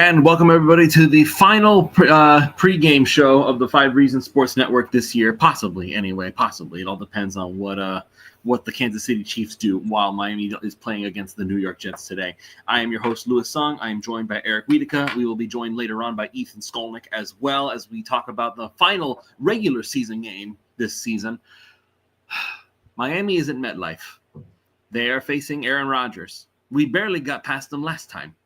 And welcome everybody to the final pregame show of the 5 Reasons Sports Network this year. Possibly, anyway. Possibly. It all depends on what the Kansas City Chiefs do while Miami is playing against the New York Jets today. I am your host, Louis Sung. I am joined by Eric Wiedeke. We will be joined later on by Ethan Skolnick as well as we talk about the final regular season game this season. Miami is at MetLife. They are facing Aaron Rodgers. We barely got past them last time.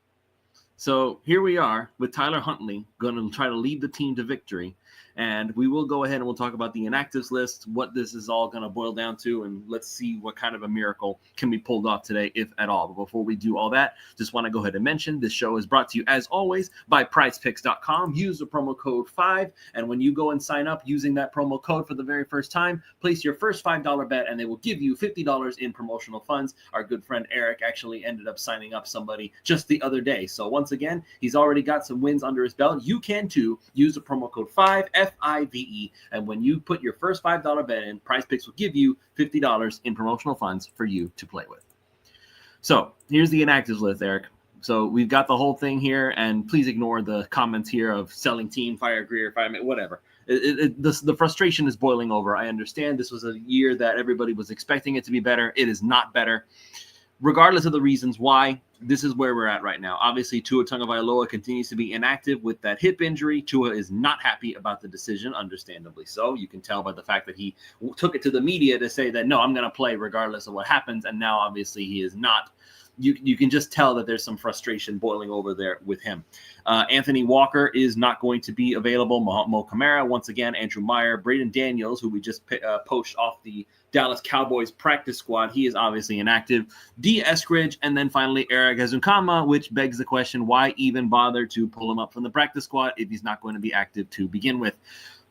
So here we are with Tyler Huntley going to try to lead the team to victory. And we will go ahead and we'll talk about the inactives list, what this is all going to boil down to, and let's see what kind of a miracle can be pulled off today, if at all. But before we do all that, just want to go ahead and mention this show is brought to you, as always, by PrizePicks.com. Use the promo code 5, and when you go and sign up using that promo code for the very first time, place your first $5 bet, and they will give you $50 in promotional funds. Our good friend Eric actually ended up signing up somebody just the other day. So once again, he's already got some wins under his belt. You can too. Use the promo code 5, FIVE, and when you put your first $5 bet in, PrizePicks will give you $50 in promotional funds for you to play with. So here's the inactives list, Eric. So we've got the whole thing here, and please ignore the comments here of selling team, fire Greer, fire whatever. The frustration is boiling over. I understand this was a year that everybody was expecting it to be better. It is not better. Regardless of the reasons why, this is where we're at right now. Obviously, Tua Tagovailoa continues to be inactive with that hip injury. Tua is not happy about the decision, understandably so. You can tell by the fact that he took it to the media to say that, no, I'm going to play regardless of what happens, and now obviously he is not. You can just tell that there's some frustration boiling over there with him. Anthony Walker is not going to be available. Mo Camara, once again, Andrew Meyer, Braden Daniels, who we just poached off the Dallas Cowboys practice squad. He is obviously inactive. D. Eskridge, and then finally Eric Ezukanma, which begs the question, why even bother to pull him up from the practice squad if he's not going to be active to begin with?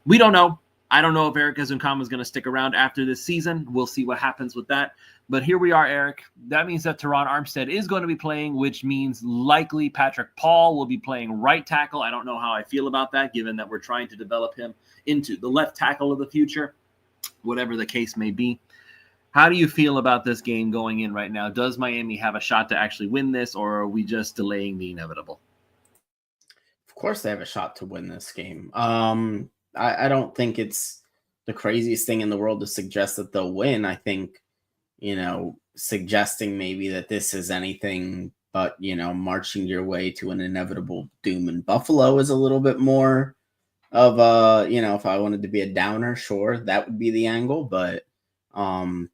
We don't know. I don't know if Eric Ezukanma is going to stick around after this season. We'll see what happens with that. But here we are, Eric. That means that Teron Armstead is going to be playing, which means likely Patrick Paul will be playing right tackle. I don't know how I feel about that, given that we're trying to develop him into the left tackle of the future, whatever the case may be. How do you feel about this game going in right now? Does Miami have a shot to actually win this, or are we just delaying the inevitable? Of course they have a shot to win this game. I don't think it's the craziest thing in the world to suggest that they'll win. I think, suggesting maybe that this is anything but, marching your way to an inevitable doom in Buffalo is a little bit more of a, if I wanted to be a downer, sure, that would be the angle. But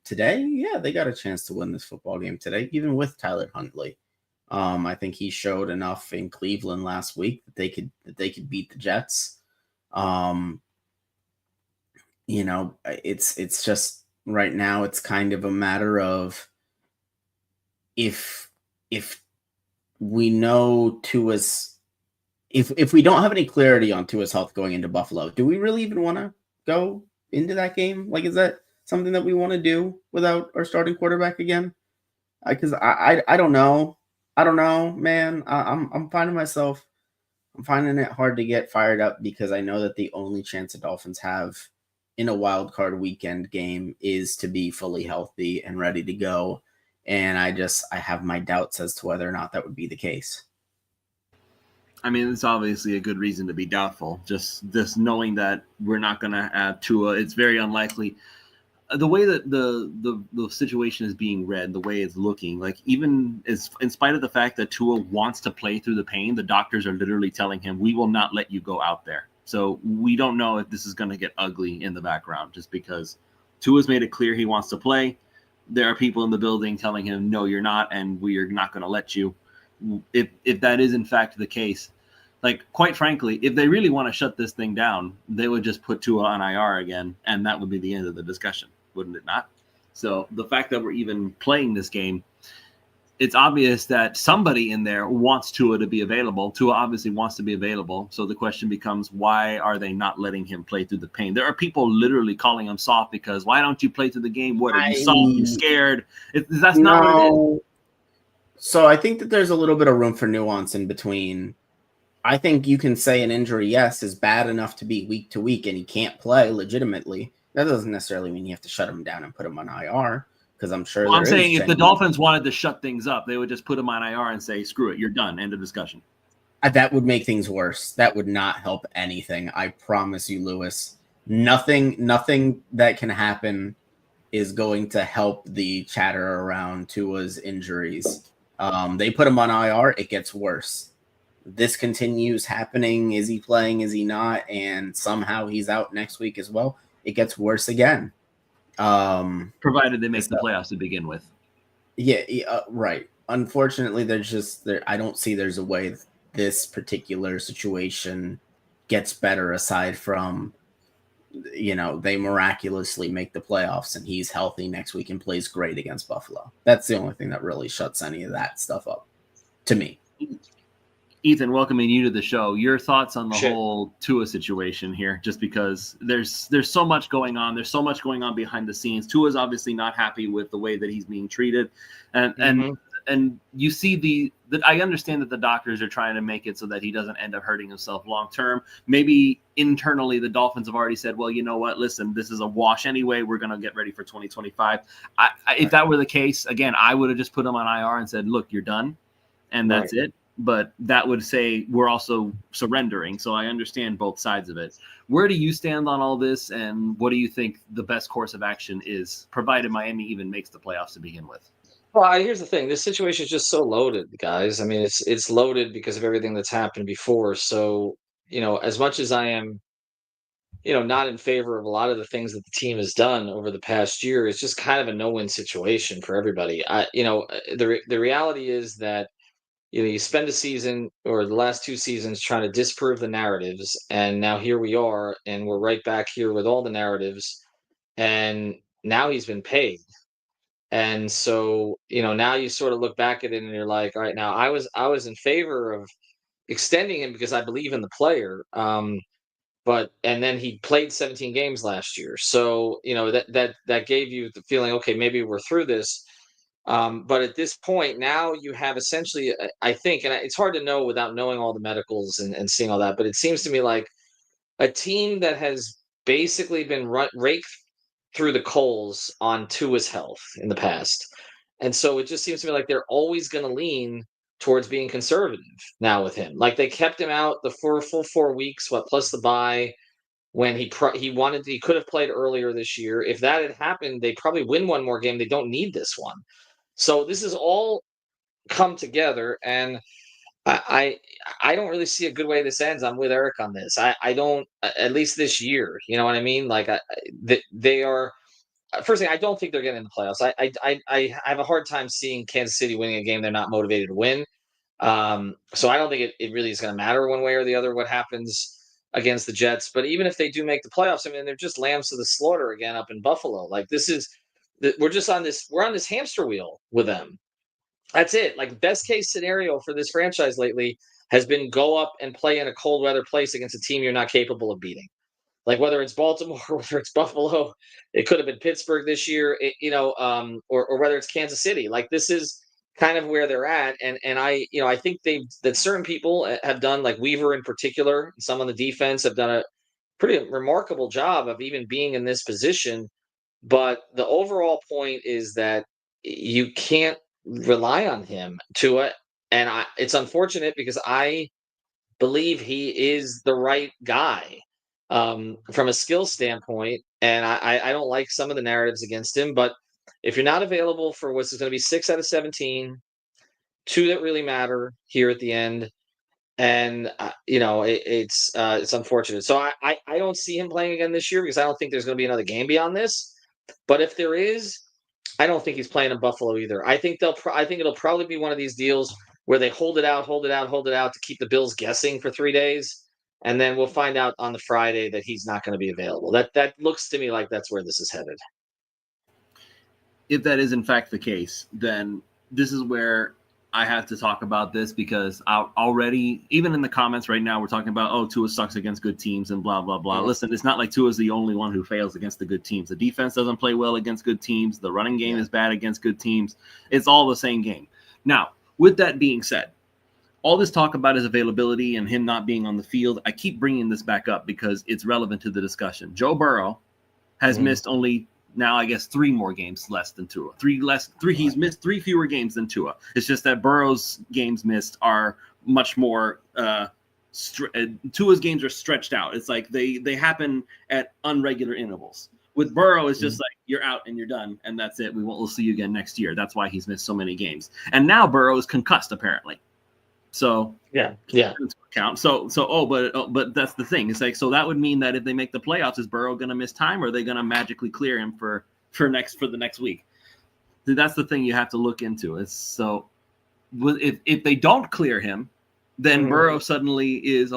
today, yeah, they got a chance to win this football game today, even with Tyler Huntley. I think he showed enough in Cleveland last week that they could beat the Jets. It's just right now it's kind of a matter of if we know Tua's if we don't have any clarity on Tua's health going into Buffalo, do we really even want to go into that game? Like, is that something that we want to do without our starting quarterback again? Because I don't know. I don't know, man. I'm finding it hard to get fired up because I know that the only chance the Dolphins have in a wild card weekend game is to be fully healthy and ready to go. And I have my doubts as to whether or not that would be the case. I mean, it's obviously a good reason to be doubtful. Just knowing that we're not going to have Tua, it's very unlikely. The way that the situation is being read, the way it's looking, like even in spite of the fact that Tua wants to play through the pain, the doctors are literally telling him, we will not let you go out there. So we don't know if this is going to get ugly in the background just because Tua's made it clear he wants to play. There are people in the building telling him, no, you're not, and we are not going to let you. If that is in fact the case, like, quite frankly, if they really want to shut this thing down, they would just put Tua on IR again, and that would be the end of the discussion. Wouldn't it not? So the fact that we're even playing this game, it's obvious that somebody in there wants Tua to be available. Tua obviously wants to be available. So the question becomes, why are they not letting him play through the pain? There are people literally calling him soft because why don't you play through the game? What are you soft? You scared? That's not what it is. So I think that there's a little bit of room for nuance in between. I think you can say an injury, yes, is bad enough to be week to week and he can't play legitimately. That doesn't necessarily mean you have to shut him down and put him on IR, because I'm sure. Well, I'm saying if the Dolphins wanted to shut things up, they would just put him on IR and say, screw it, you're done. End of discussion. That would make things worse. That would not help anything. I promise you, Lewis. Nothing that can happen is going to help the chatter around Tua's injuries. They put him on IR, it gets worse. This continues happening. Is he playing? Is he not? And somehow he's out next week as well. It gets worse again. Provided they make the playoffs to begin with. Yeah, right. Unfortunately, I don't see there's a way this particular situation gets better aside from, they miraculously make the playoffs and he's healthy next week and plays great against Buffalo. That's the only thing that really shuts any of that stuff up to me. Ethan, welcoming you to the show. Your thoughts on the whole Tua situation here, just because there's so much going on. There's so much going on behind the scenes. Tua's obviously not happy with the way that he's being treated. And you see I understand that the doctors are trying to make it so that he doesn't end up hurting himself long term. Maybe internally the Dolphins have already said, well, you know what? Listen, this is a wash anyway. We're going to get ready for 2025. If that were the case, again, I would have just put him on IR and said, look, you're done. And that's it. But that would say we're also surrendering. So I understand both sides of it. Where do you stand on all this? And what do you think the best course of action is, provided Miami even makes the playoffs to begin with? Well, here's the thing. This situation is just so loaded, guys. I mean, it's loaded because of everything that's happened before. So, as much as I am, not in favor of a lot of the things that the team has done over the past year, it's just kind of a no-win situation for everybody. The reality is that you spend a season or the last two seasons trying to disprove the narratives, and now here we are, and we're right back here with all the narratives, and now he's been paid. And so, now you sort of look back at it and you're like, all right, now I was in favor of extending him because I believe in the player. And then he played 17 games last year. So, that gave you the feeling, okay, maybe we're through this. But at this point, now you have essentially, I think, and it's hard to know without knowing all the medicals and seeing all that, but it seems to me like a team that has basically been raked through the coals on Tua's health in the past. And so it just seems to me like they're always going to lean towards being conservative now with him. Like they kept him out the full 4 weeks, plus the bye, when he could have played earlier this year. If that had happened, they probably win one more game. They don't need this one. So this has all come together, and I don't really see a good way this ends. I'm with Eric on this. I don't, at least this year. You know what I mean? Like they are. First thing, I don't think they're getting in the playoffs. I have a hard time seeing Kansas City winning a game they're not motivated to win. So I don't think it really is going to matter one way or the other what happens against the Jets. But even if they do make the playoffs, I mean, they're just lambs to the slaughter again up in Buffalo. Like we're on this hamster wheel with them. That's it. Like best case scenario for this franchise lately has been go up and play in a cold weather place against a team you're not capable of beating. Like whether it's Baltimore, whether it's Buffalo, it could have been Pittsburgh this year, or whether it's Kansas City. Like this is kind of where they're at, and I think that certain people have done, like Weaver in particular, some on the defense have done a pretty remarkable job of even being in this position. But the overall point is that you can't rely on him to it, and it's unfortunate because I believe he is the right guy from a skill standpoint, and I don't like some of the narratives against him. But if you're not available for what's going to be 6 out of 17, 2 that really matter here at the end, and it's unfortunate. So I don't see him playing again this year because I don't think there's going to be another game beyond this. But if there is, I don't think he's playing in Buffalo either. I think it'll probably be one of these deals where they hold it out to keep the Bills guessing for 3 days, and then we'll find out on the Friday that he's not going to be available. That looks to me like that's where this is headed. If that is in fact the case, then this is where I have to talk about this, because already, even in the comments right now, we're talking about, oh, Tua sucks against good teams and blah, blah, blah. Mm-hmm. Listen, it's not like Tua's the only one who fails against the good teams. The defense doesn't play well against good teams. The running game is bad against good teams. It's all the same game. Now, with that being said, all this talk about his availability and him not being on the field, I keep bringing this back up because it's relevant to the discussion. Joe Burrow has missed only now, I guess, 3 more games less than Tua. He's missed 3 fewer games than Tua. It's just that Burrow's games missed are much more. Tua's games are stretched out. It's like they happen at unregular intervals. With Burrow, it's just like you're out and you're done, and that's it. We'll see you again next year. That's why he's missed so many games. And now Burrow is concussed apparently. So yeah. Count. But that's the thing. It's like, so that would mean that if they make the playoffs, is Burrow going to miss time, or are they going to magically clear him for the next week? That's the thing you have to look into. Is so if they don't clear him, then Burrow suddenly is,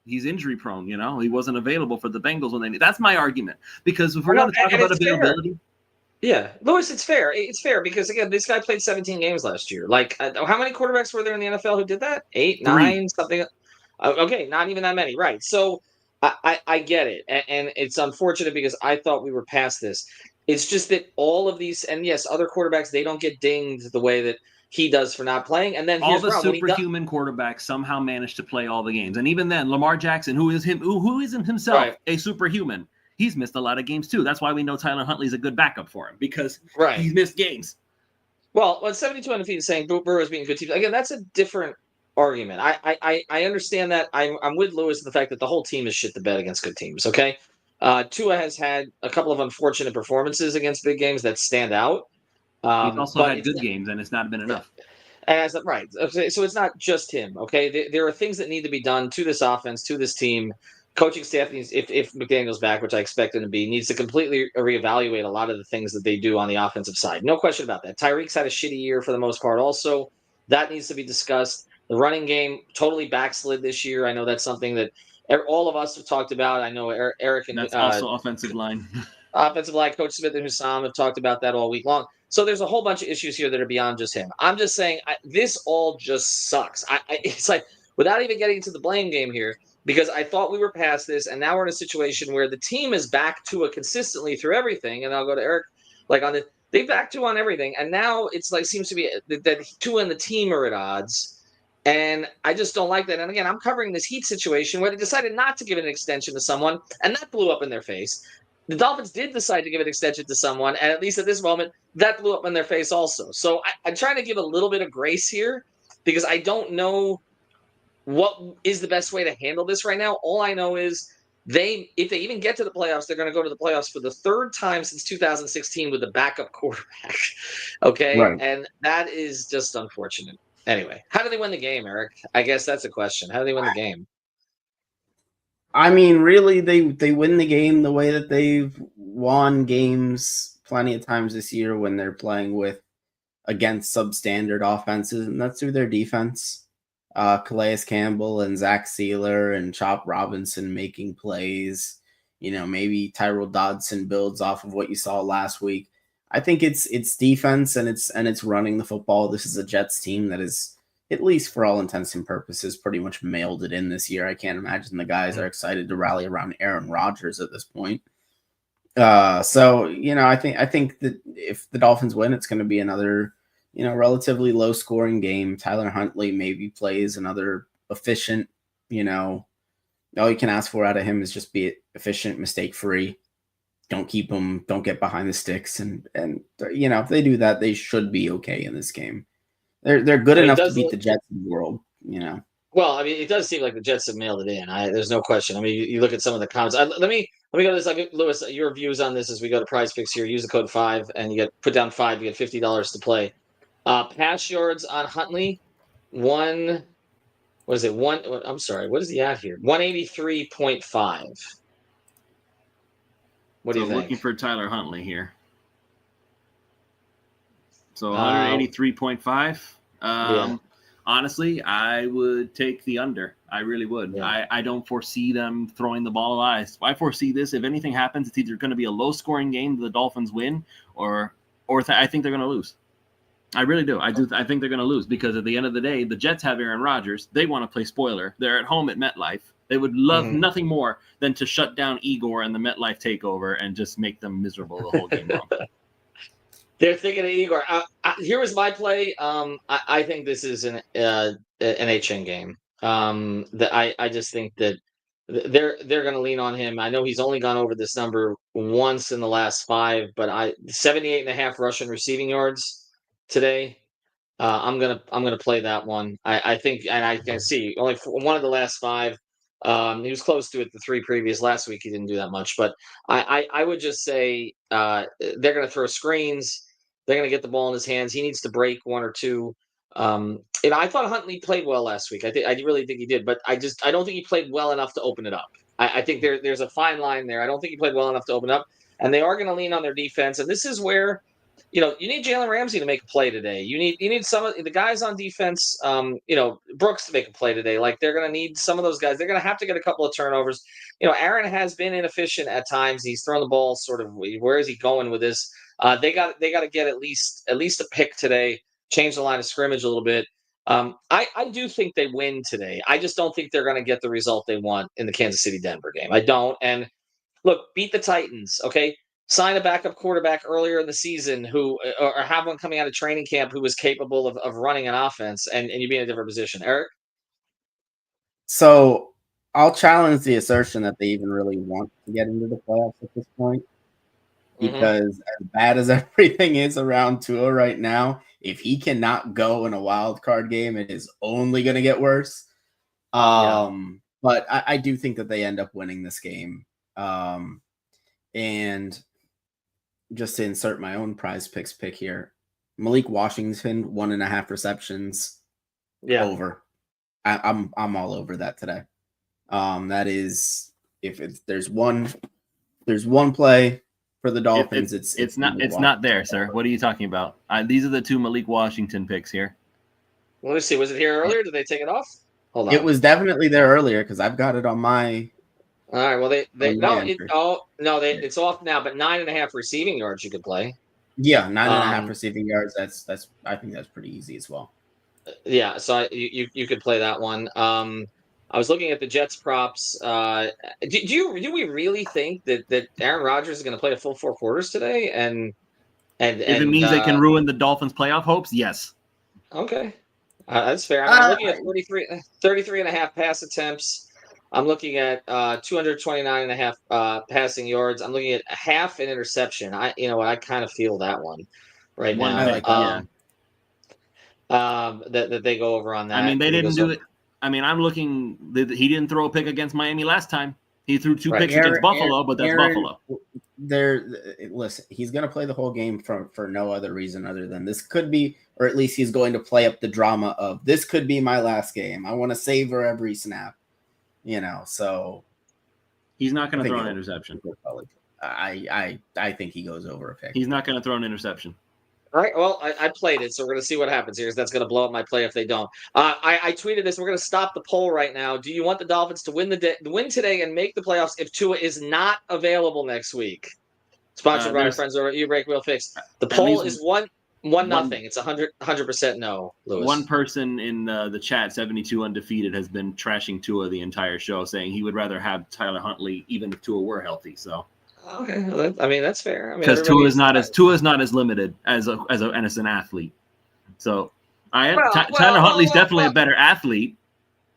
he's injury prone. He wasn't available for the Bengals when they need. That's my argument, because if we're going to talk about availability. Fair. Yeah, Lewis, it's fair. It's fair because, again, this guy played 17 games last year. Like, how many quarterbacks were there in the NFL who did that? 8, 9, something? Okay, not even that many, right. So I get it, and it's unfortunate because I thought we were past this. It's just that all of these, and yes, other quarterbacks, they don't get dinged the way that he does for not playing. And then all the superhuman quarterbacks somehow managed to play all the games. And even then, Lamar Jackson, who isn't himself a superhuman, he's missed a lot of games too. That's why we know Tyler Huntley is a good backup for him, because he's missed games. Well, when 72 undefeated saying Burrow is being a good team, again, that's a different argument. I understand that. I'm with Lewis in the fact that the whole team is shit the bed against good teams. Okay, Tua has had a couple of unfortunate performances against big games that stand out. He's also had good games, and it's not been enough. Right. Okay, so it's not just him. Okay, there are things that need to be done to this offense, to this team. Coaching staff needs, if McDaniel's back, which I expect him to be, needs to completely reevaluate a lot of the things that they do on the offensive side. No question about that. Tyreek's had a shitty year for the most part. Also, that needs to be discussed. The running game totally backslid this year. I know that's something that all of us have talked about. I know Eric and that's also offensive line. Offensive line, Coach Smith and Hussam have talked about that all week long. So there's a whole bunch of issues here that are beyond just him. I'm just saying this all just sucks. It's like, without even getting into the blame game here, because I thought we were past this, and now we're in a situation where the team is back to it consistently through everything. And I'll go to Eric, they back to on everything, and now it's like seems to be that Tua and the team are at odds, and I just don't like that. And again, I'm covering this Heat situation where they decided not to give an extension to someone, and that blew up in their face. The Dolphins did decide to give an extension to someone, and at least at this moment, that blew up in their face also. So I'm trying to give a little bit of grace here because I don't know what is the best way to handle this right now. All I know is if they even get to the playoffs, they're going to go to the playoffs for the third time since 2016 with a backup quarterback. Okay? Right. And that is just unfortunate. Anyway, how do they win the game, Eric? I guess that's a question. How do they win the game? I mean, really, they win the game the way that they've won games plenty of times this year when they're playing against substandard offenses, and that's through their defense. Calais Campbell and Zach Sealer and Chop Robinson making plays. Maybe Tyrell Dodson builds off of what you saw last week. I think it's defense and it's running the football. This is a Jets team that is, at least for all intents and purposes, pretty much mailed it in this year. I can't imagine the guys are excited to rally around Aaron Rodgers at this point. I think that if the Dolphins win, it's going to be another, relatively low scoring game. Tyler Huntley maybe plays another efficient, all you can ask for out of him is just be efficient, mistake free. Don't get behind the sticks. And if they do that, they should be okay in this game. They're good enough to beat the Jets in the world, Well, I mean, it does seem like the Jets have mailed it in. There's no question. I mean, you look at some of the comments. Let me go to this. Lewis, your views on this as we go to Prize Picks here. Use the code 5, and you put down 5. You get $50 to play. Pass yards on Huntley, I'm sorry. What is he at here? 183.5. What do you think? Looking for Tyler Huntley here. So 183.5. Honestly, I would take the under. I really would. Yeah. I don't foresee them throwing the ball a lot. I foresee this. If anything happens, it's either going to be a low-scoring game, the Dolphins win, or I think they're going to lose. I really do. I think they're going to lose because at the end of the day, the Jets have Aaron Rodgers. They want to play spoiler. They're at home at MetLife. They would love nothing more than to shut down Igor and the MetLife takeover and just make them miserable the whole game long. They're thinking of Igor. Here was my play. I think this is an HN game. I just think that they're going to lean on him. I know he's only gone over this number once in the last 5, but 78.5 rushing receiving yards today. I'm gonna play that one. I think, and I can see only one of the last 5. He was close to it the 3 previous. Last week he didn't do that much, but I would just say they're gonna throw screens. They're gonna get the ball in his hands. He needs to break 1 or 2. I thought Huntley played well last week. I really think he did, but I don't think he played well enough to open it up. I think there's a fine line there. I don't think he played well enough to open up, and they are going to lean on their defense. And this is where you need Jalen Ramsey to make a play today. You need some of the guys on defense, Brooks to make a play today. Like they're going to need some of those guys. They're going to have to get a couple of turnovers. Aaron has been inefficient at times. He's thrown the ball sort of. Where is he going with this? They got to get at least a pick today. Change the line of scrimmage a little bit. I do think they win today. I just don't think they're going to get the result they want in the Kansas City Denver game. I don't. And look, beat the Titans. Okay. Sign a backup quarterback earlier in the season or have one coming out of training camp who was capable of running an offense, and you'd be in a different position. Eric? So I'll challenge the assertion that they even really want to get into the playoffs at this point, because as bad as everything is around Tua right now, if he cannot go in a wild card game, it is only going to get worse. But I do think that they end up winning this game. And just to insert my own prize picks pick here, Malik Washington, 1.5 receptions. Yeah. Over. I'm all over that today. That is, there's one play for the Dolphins. It's not there, sir. What are you talking about? These are the 2 Malik Washington picks here. Let me see. Was it here earlier? Did they take it off? Hold on. It was definitely there earlier because I've got it on my. All right. Well, it's off now. But 9.5 receiving yards you could play. Yeah, 9.5 receiving yards. That's I think that's pretty easy as well. Yeah. So you could play that one. I was looking at the Jets props. Do we really think that Aaron Rodgers is going to play a full 4 quarters today? And if it means they can ruin the Dolphins' playoff hopes, yes. Okay, that's fair. I'm looking at 33.5 pass attempts. I'm looking at 229.5 passing yards. I'm looking at half an interception. I kind of feel that one right now. That they go over on that. I mean, they didn't do it. I mean, I'm looking. He didn't throw a pick against Miami last time. He threw 2 picks against Buffalo, but that's Buffalo. Listen, he's going to play the whole game for no other reason other than this could be, or at least he's going to play up the drama of this could be my last game. I want to savor every snap. So he's not going to throw an interception. I think he goes over a pick. He's not going to throw an interception. All right. Well, I played it, so we're going to see what happens here. That's going to blow up my play if they don't. I tweeted this. We're going to stop the poll right now. Do you want the Dolphins to win today and make the playoffs if Tua is not available next week? Sponsored by our friends over at You Break Wheel Fix. The poll is 1-0. It's 100% no, Lewis. One person in the chat, 72 Undefeated, has been trashing Tua the entire show, saying he would rather have Tyler Huntley even if Tua were healthy. So. Okay, well, that's fair. Because Tua is not as limited as an athlete. So Tyler Huntley's definitely a better athlete.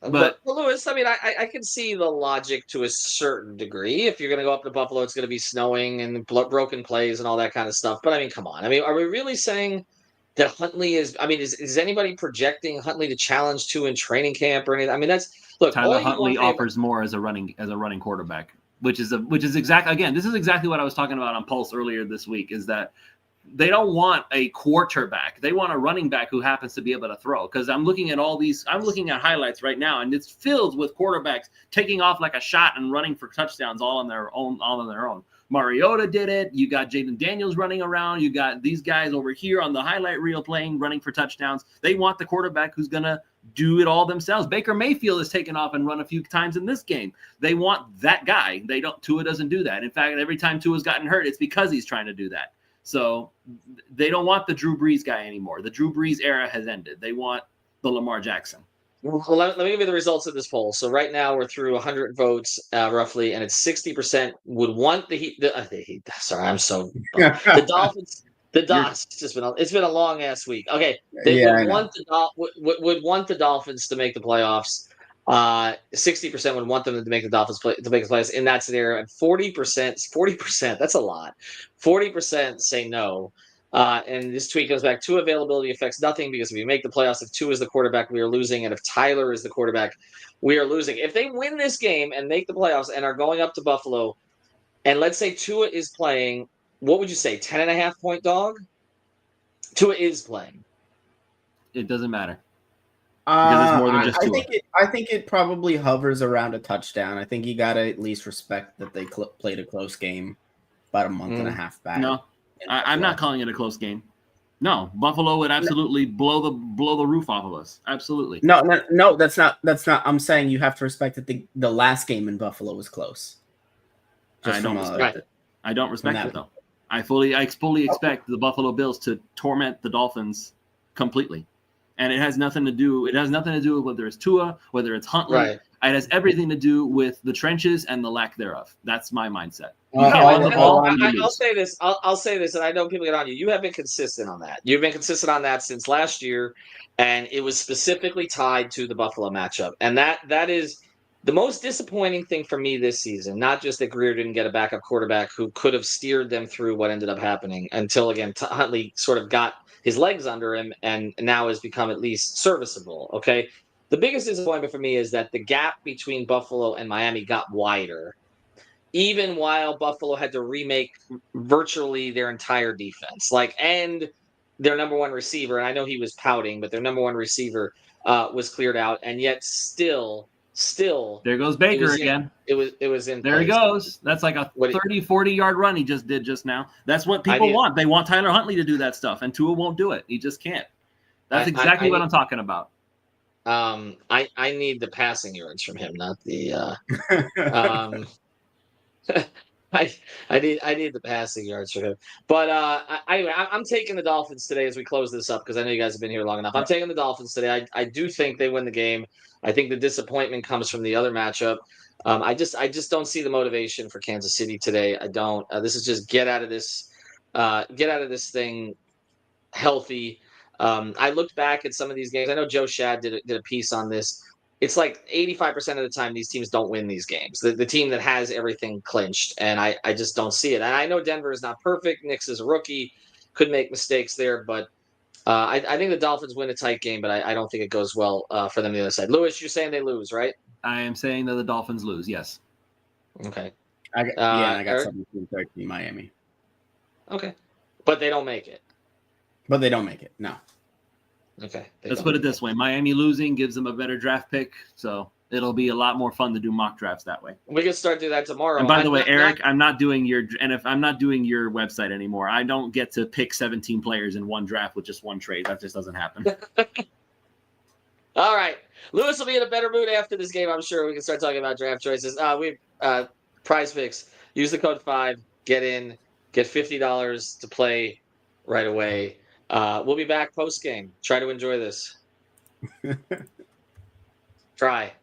But Lewis, I mean, I can see the logic to a certain degree. If you're going to go up to Buffalo, it's going to be snowing and broken plays and all that kind of stuff. But I mean, come on. I mean, are we really saying that Huntley is? I mean, is anybody projecting Huntley to challenge Tua in training camp or anything? I mean, Tyler Huntley offers more as a running quarterback. Which is exactly this is exactly what I was talking about on Pulse earlier this week, is that they don't want a quarterback. They want a running back who happens to be able to throw. Because I'm looking at highlights right now, and it's filled with quarterbacks taking off like a shot and running for touchdowns all on their own. Mariota did it. You got Jaden Daniels running around. You got these guys over here on the highlight reel running for touchdowns. They want the quarterback who's going to do it all themselves. Baker Mayfield has taken off and run a few times in this game. They want that guy. Tua doesn't do that. In fact, every time Tua's gotten hurt, it's because he's trying to do that. So they don't want the Drew Brees guy anymore. The Drew Brees era has ended. They want the Lamar Jackson. Well, let me give you the results of this poll. So right now we're through 100 votes roughly, and it's 60% would want the Heat. Sorry, I'm so the Dolphins. It's been a long ass week. Okay, they would want the Dolphins to make the playoffs. 60% would want them to make the Dolphins to make the playoffs in that scenario, and 40%. That's a lot. 40% say no. And this tweet comes back: Tua availability affects nothing because if we make the playoffs, if Tua is the quarterback, we are losing, and if Tyler is the quarterback, we are losing. If they win this game and make the playoffs and are going up to Buffalo, and let's say Tua is playing, what would you say, 10.5-point dog? Tua is playing. It doesn't matter. Because it's more than just Tua. I think it probably hovers around a touchdown. I think you got to at least respect that they played a close game about a month and a half back. No, I'm not calling it a close game. No, Buffalo would absolutely blow the roof off of us. Absolutely. No, that's not. I'm saying you have to respect that the last game in Buffalo was close. I don't respect it. I don't respect it though. I fully expect the Buffalo Bills to torment the Dolphins completely. And it has nothing to do with whether it's Tua, whether it's Huntley. Right. It has everything to do with the trenches and the lack thereof. That's my mindset. I'll say this. I'll say this, and I know people get on you. You have been consistent on that. You've been consistent on that since last year, and it was specifically tied to the Buffalo matchup. And that is the most disappointing thing for me this season. Not just that Greer didn't get a backup quarterback who could have steered them through what ended up happening until, again, Huntley sort of got his legs under him and now has become at least serviceable. Okay. The biggest disappointment for me is that the gap between Buffalo and Miami got wider, even while Buffalo had to remake virtually their entire defense, and their number one receiver. And I know he was pouting, but their number one receiver was cleared out. And yet still there goes Baker again. It was in there place. He goes. That's like a 30-40 yard run he just did just now. That's what people want. They want Tyler Huntley to do that stuff, and Tua won't do it. He just can't. That's exactly what I'm talking about. I need the passing yards from him, not the I need the passing yards from him. But I'm taking the Dolphins today as we close this up because I know you guys have been here long enough. I'm taking the Dolphins today. I do think they win the game. I think the disappointment comes from the other matchup. I just don't see the motivation for Kansas City today. I don't. This is just get out of this thing healthy. I looked back at some of these games. I know Joe Shad did a piece on this. It's like 85% of the time these teams don't win these games. The team that has everything clinched, and I just don't see it. And I know Denver is not perfect. Knicks is a rookie, could make mistakes there, but I think the Dolphins win a tight game, but I don't think it goes well for them on the other side. Lewis, you're saying they lose, right? I am saying that the Dolphins lose, yes. Okay. I got 17-13 Miami. Okay. But they don't make it. No. Okay. Let's put it this way. Miami losing gives them a better draft pick, so it'll be a lot more fun to do mock drafts that way. We can start doing that tomorrow. And by the way, Eric, I'm not doing your website anymore. I don't get to pick 17 players in one draft with just one trade. That just doesn't happen. All right. Lewis will be in a better mood after this game, I'm sure. We can start talking about draft choices. Prize Picks. Use the code 5. Get in. Get $50 to play right away. We'll be back post-game. Try to enjoy this. Try.